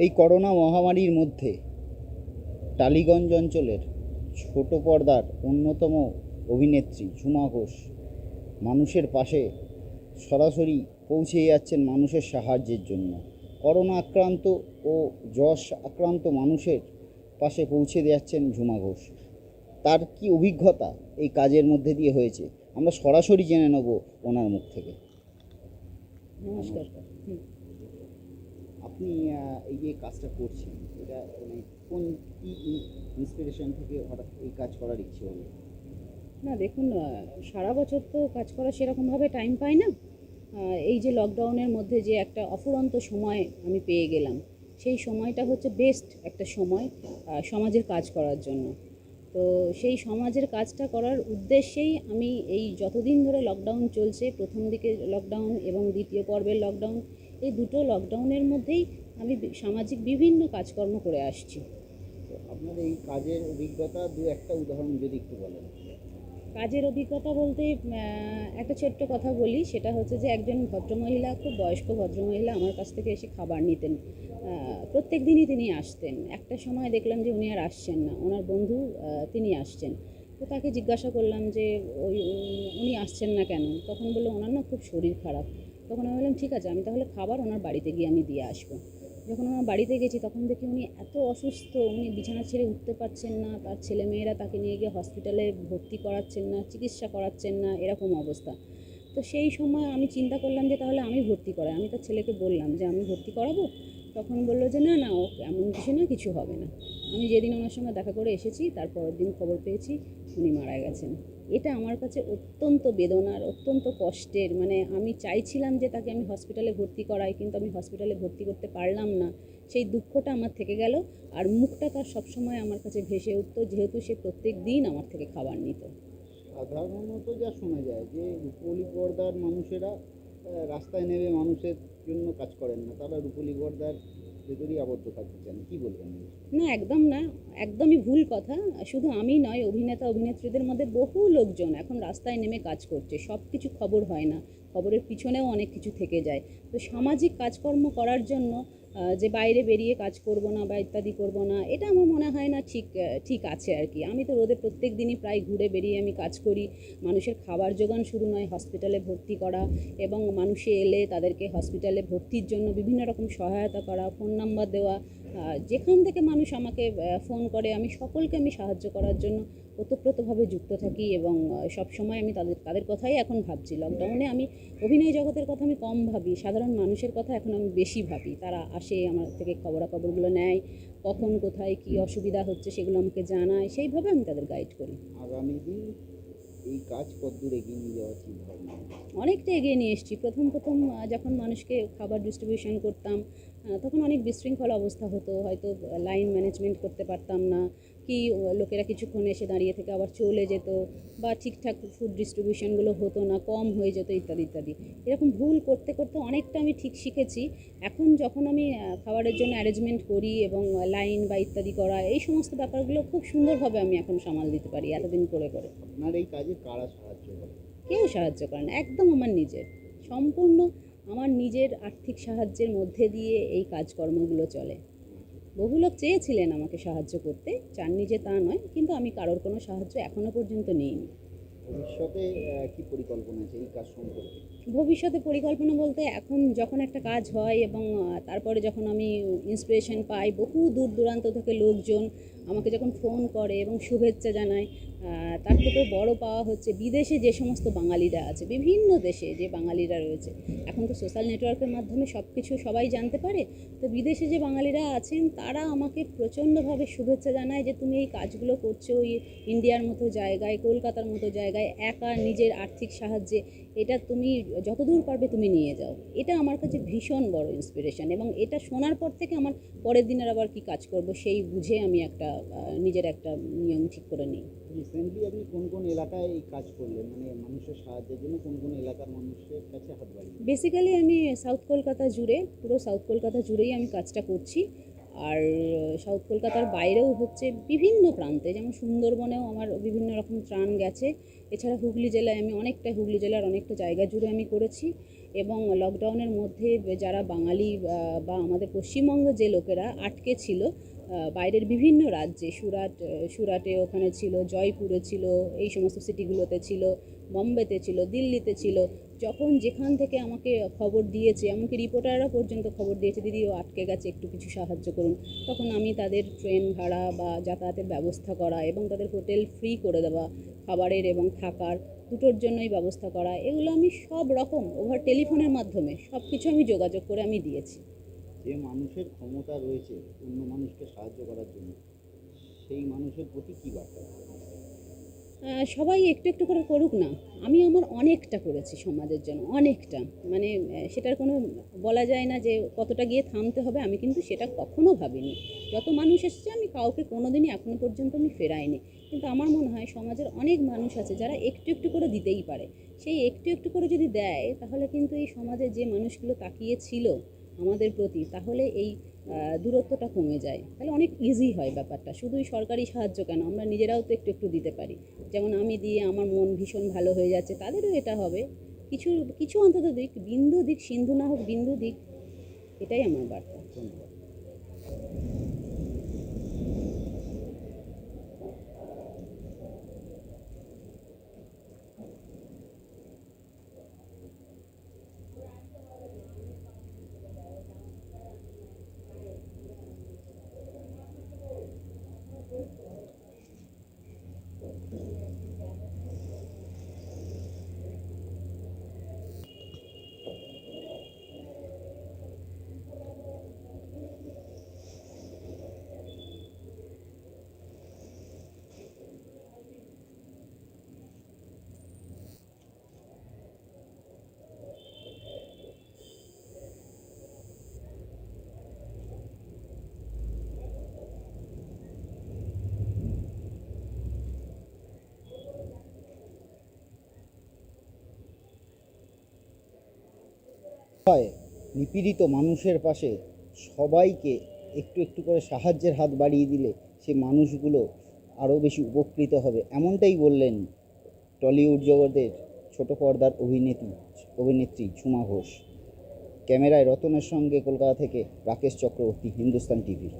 এই করোনা মহামারীর মধ্যে টালিগঞ্জ অঞ্চলের ছোট পর্দার অন্যতম অভিনেত্রী ঝুমা ঘোষ মানুষের পাশে সরাসরি পৌঁছে যাচ্ছেন মানুষের সাহায্যের জন্য। করোনা আক্রান্ত ও যশ আক্রান্ত মানুষের পাশে পৌঁছে যাচ্ছেন ঝুমা ঘোষ। তার কি অভিজ্ঞতা এই কাজের মধ্যে দিয়ে হয়েছে আমরা সরাসরি জেনে নেব ওনার মুখ থেকে। নমস্কার। আপনি এই যে কাজটা করছেন এটা মানে কোন কি ইন্সপিরেশন থেকে হঠাৎ এই কাজ করার ইচ্ছে হলো? না দেখুন, সারা বছর তো কাজ করার সেরকমভাবে টাইম পাই না। এই যে লকডাউনের মধ্যে যে একটা অফুরন্ত সময় আমি পেয়ে গেলাম, সেই সময়টা হচ্ছে বেস্ট একটা সময় সমাজের কাজ করার জন্য। তো সেই সমাজের কাজটা করার উদ্দেশ্যেই আমি এই যতদিন ধরে লকডাউন চলছে, প্রথম দিকে লকডাউন এবং দ্বিতীয় পর্বের লকডাউন, এই দুটো লকডাউনের মধ্যেই আমি সামাজিক বিভিন্ন কাজকর্ম করে আসছি। তো আপনার এই কাজের অভিজ্ঞতা দু একটা উদাহরণ যদি একটু বলেন। কাজের অভিজ্ঞতা বলতে একটা ছোট্ট কথা বলি, সেটা হচ্ছে যে একজন ভদ্রমহিলা, খুব বয়স্ক ভদ্রমহিলা আমার কাছ থেকে এসে খাবার নিতেন। প্রত্যেক দিনই তিনি আসতেন। একটা সময় দেখলাম যে উনি আর আসছেন না, ওনার বন্ধু তিনি আসছেন। তো তাকে জিজ্ঞাসা করলাম যে উনি আসছেন না কেন? তখন বললো ওনার না খুব শরীর খারাপ। তখন আমি বললাম ঠিক আছে, আমি তাহলে খাবার ওনার বাড়িতে গিয়ে আমি দিয়ে আসবো। যখন আমার বাড়িতে গেছি তখন দেখি উনি এত অসুস্থ, উনি বিছানা ছেড়ে উঠতে পারছেন না, তার ছেলেমেয়েরা তাকে নিয়ে গিয়ে হসপিটালে ভর্তি করাচ্ছেন না, চিকিৎসা করাচ্ছেন না, এরকম অবস্থা। তো সেই সময় আমি চিন্তা করলাম যে তাহলে আমি ভর্তি করাই। আমি তার ছেলেকে বললাম যে আমি ভর্তি করাবো। তখন বললো যে না না, ও এমন কিছু না, কিছু হবে না। আমি যেদিন ওনার সঙ্গে দেখা করে এসেছি তার পরের দিন খবর পেয়েছি উনি মারা গেছেন। এটা আমার কাছে অত্যন্ত বেদনার, অত্যন্ত কষ্টের। মানে আমি চাইছিলাম যে তাকে আমি হসপিটালে ভর্তি করাই, কিন্তু আমি হসপিটালে ভর্তি করতে পারলাম না। সেই দুঃখটা আমার থেকে গেল। আর মুখটা তার সবসময় আমার কাছে ভেসে উঠতো, যেহেতু সে প্রত্যেক দিন আমার থেকে খাবার নিত। সাধারণত যা শোনা যায় যে রূপলি পর্দার মানুষেরা রাস্তায় নেমে মানুষের জন্য কাজ করেন না, তারা রূপলি পর্দার ভেতরেই আবদ্ধ থাকতে চান, কি বলবেন? না, একদম না, একদমই ভুল কথা। শুধু আমি নয়, অভিনেতা অভিনেত্রীদের মধ্যে বহু লোকজন এখন রাস্তায় নেমে কাজ করছে। সব কিছু খবর হয় না, খবরের পিছনেও অনেক কিছু থেকে যায়। তো সামাজিক কাজকর্ম করার জন্য যে বাইরে বেরিয়ে কাজ করব না বা ইত্যাদি করব না, এটা আমার মনে হয় না ঠিক আছে আর কি। আমি তো রোদে প্রত্যেক দিনই প্রায় ঘুরে বেরিয়ে আমি কাজ করি। মানুষের খাবার জোগান শুরু নয়, হসপিটালে ভর্তি করা এবং মানুষে এলে তাদেরকে হসপিটালে ভর্তির জন্য বিভিন্ন রকম সহায়তা করা, ফোন নাম্বার দেওয়া। যেখান থেকে মানুষ আমাকে ফোন করে, আমি সকলকে আমি সাহায্য করার জন্য ওতপ্রোতভাবে যুক্ত থাকি এবং সবসময় আমি তাদের কথাই এখন ভাবছি। লকডাউনে আমি অভিনয় জগতের কথা আমি কম ভাবি, সাধারণ মানুষের কথা এখন আমি বেশি ভাবি। তারা আসে আমার থেকে খবরাখবরগুলো নেয়, কখন কোথায় কী অসুবিধা হচ্ছে সেগুলো আমাকে জানায়, সেইভাবে আমি তাদের গাইড করি। আগামী দিন এই কাজ কতদূর এগিয়ে নিয়ে যাওয়ার চিন্তা ভাবনা? অনেকটা এগিয়ে নিয়ে এসেছি। প্রথম যখন মানুষকে খাবার ডিস্ট্রিবিউশন করতাম, তখন অনেক বিশৃঙ্খল অবস্থা হতো। হয়তো লাইন ম্যানেজমেন্ট করতে পারতাম না, কি লোকেরা কিছুক্ষণ এসে দাঁড়িয়ে থেকে আবার চলে যেত, বা ঠিকঠাক ফুড ডিস্ট্রিবিউশনগুলো হতো না, কম হয়ে যেত ইত্যাদি ইত্যাদি। এরকম ভুল করতে করতে অনেকটা আমি ঠিক শিখেছি। এখন যখন আমি খাবারের জন্য অ্যারেঞ্জমেন্ট করি এবং লাইন বা ইত্যাদি করা, এই সমস্ত ব্যাপারগুলো খুব সুন্দরভাবে আমি এখন সামাল দিতে পারি এতদিন করে করে। আপনার এই কাজে কারা সাহায্য করে? কেউ সাহায্য করে না, একদম আমার নিজের, সম্পূর্ণ আমার নিজের আর্থিক সাহায্যের মধ্যে দিয়ে এই কাজকর্মগুলো চলে। বহু লোক চেয়েছিলেন আমাকে সাহায্য করতে, চাননি যে তা নয়, কিন্তু আমি কারোর কোনো সাহায্য এখনও পর্যন্ত নিইনি। ভবিষ্যতে কি পরিকল্পনা আছে এই কাজ সম্পর্কে? ভবিষ্যতে পরিকল্পনা বলতে, এখন যখন একটা কাজ হয় এবং তারপরে যখন আমি ইন্সপিরেশন পাই, বহু দূর দূরান্ত থেকে লোকজন আমাকে যখন ফোন করে এবং শুভেচ্ছা জানায়, তার থেকেও বড় পাওয়া হচ্ছে বিদেশে যে সমস্ত বাঙালিরা আছে, বিভিন্ন দেশে যে বাঙালিরা রয়েছে। এখন তো সোশ্যাল নেটওয়ার্কের মাধ্যমে সব কিছু সবাই জানতে পারে। তো বিদেশে যে বাঙালিরা আছেন তারা আমাকে প্রচণ্ডভাবে শুভেচ্ছা জানায় যে তুমি এই কাজগুলো করছো ওই ইন্ডিয়ার মতো জায়গায়, কলকাতার মতো জায়গায়, একা নিজের আর্থিক সাহায্যে, এটা তুমি যতদূর পারবে তুমি নিয়ে যাও। এটা আমার কাছে ভীষণ বড় ইন্সপিরেশন, এবং এটা শোনার পর থেকে আমার পরের দিনের আবার কি কাজ করব সেই বুঝে আমি একটা নিজের একটা নিয়ম ঠিক করে নিই। রিসেন্টলি আপনি কোন কোন এলাকায় এই কাজ করলেন, মানে মানুষের সাহায্যের জন্য কোন কোন এলাকার মানুষের কাছে হাত বাড়িয়ে? বেসিক্যালি আমি সাউথ কলকাতা জুড়ে, পুরো সাউথ কলকাতা জুড়েই আমি কাজটা করছি। আর সাউথ কলকাতার বাইরেও হচ্ছে বিভিন্ন প্রান্তে, যেমন সুন্দরবনেও আমার বিভিন্ন রকম ত্রাণ গেছে। এছাড়া হুগলি জেলায় আমি হুগলি জেলার অনেকটা জায়গা জুড়ে আমি করেছি। এবং লকডাউনের মধ্যে যারা বাঙালি বা আমাদের পশ্চিমবঙ্গ যে লোকেরা আটকে ছিল বাইরের বিভিন্ন রাজ্যে, সুরাটে ওখানে ছিল, জয়পুরে ছিল, এই সমস্ত সিটিগুলোতে ছিল, বম্বেতে ছিল, দিল্লিতে ছিল, যখন যেখান থেকে আমাকে খবর দিয়েছে, এমনকি রিপোর্টাররা পর্যন্ত খবর দিয়েছে, দিদি ও আটকে গেছে, একটু কিছু সাহায্য করুন, তখন আমি তাদের ট্রেন ভাড়া বা যাতায়াতের ব্যবস্থা করা এবং তাদের হোটেল ফ্রি করে দেওয়া, খাবারের এবং থাকার দুটোর জন্যই ব্যবস্থা করা, এগুলো আমি সব রকম ওভার টেলিফোনের মাধ্যমে সব কিছু আমি যোগাযোগ করে আমি দিয়েছি। যে মানুষের ক্ষমতা রয়েছে অন্য মানুষকে সাহায্য করার জন্য, সেই মানুষের প্রতি কী বার্তা দেবেন? সবাই একটু একটু করে করুক না। আমি আমার অনেকটা করেছি সমাজের জন্য, অনেকটা, মানে সেটার কোনো বলা যায় না যে কতটা গিয়ে থামতে হবে, আমি কিন্তু সেটা কখনো ভাবিনি। যত মানুষ এসেছে আমি কাউকে কোনো দিনই এখনো পর্যন্ত আমি ফেরাইনি, কিন্তু আমার মনে হয় সমাজের অনেক মানুষ আছে যারা একটু একটু করে দিতেই পারে। সেই একটু একটু করে যদি দেয়, তাহলে কিন্তু এই সমাজে যে মানুষগুলো তাকিয়ে ছিল আমাদের প্রতি, তাহলে এই দূরত্বটা কমে যায়, তাহলে অনেক ইজি হয় ব্যাপারটা। শুধুই সরকারি সাহায্য কেন, আমরা নিজেরাও তো একটু একটু দিতে পারি। যেমন আমি দিয়ে আমার মন ভীষণ ভালো হয়ে যাচ্ছে, তাদেরও এটা হবে। কিছু কিছু অন্তত দিক, বিন্দু দিক, সিন্ধু না হোক বিন্দু দিক, এটাই আমার বার্তা। ধন্যবাদ। হয় নিপীড়িত মানুষের পাশে সবাইকে একটু একটু করে সাহায্যের হাত বাড়িয়ে দিলে সে মানুষগুলো আরও বেশি উপকৃত হবে, এমনটাই বললেন টলিউড জগতের ছোট পর্দার অভিনেত্রী ঝুমা ঘোষ। ক্যামেরায় রতনের সঙ্গে কলকাতা থেকে রাকেশ চক্রবর্তী, হিন্দুস্তান টিভি।